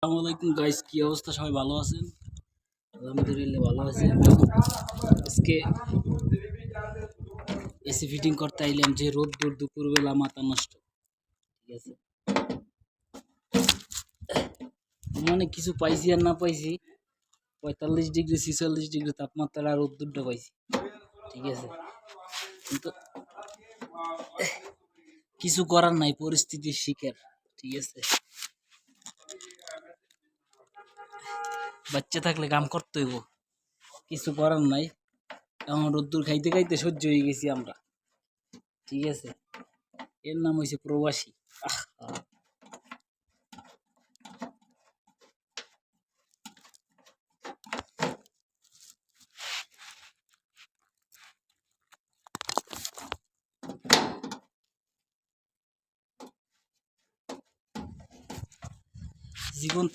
আসসালামু আলাইকুম গাইস, কি অবস্থা? সবাই ভালো আছেন? আলহামদুলিল্লাহ ভালো আছি। আজকে এসি ফিটিং করতে আইলাম, যে রোদ দূর দুপুরবেলা মাথা নষ্ট। ঠিক আছে, মানে কিছু পাইছি আর না পাইছি, 45 ডিগ্রি 46 ডিগ্রি তাপমাত্রা আর রোদ্দুরটা পাইছি। ঠিক আছে, কিন্তু কিছু করার নাই, পরিস্থিতির শিকার। ঠিক আছে, বাচ্চা থাকলে কাম করতে হইব, কিছু করার নাই। এখন রোদ্দুর খাইতে খাইতে সহ্য হয়ে গেছি আমরা। ঠিক আছে, এর নাম হয়েছে প্রবাসী। জীবন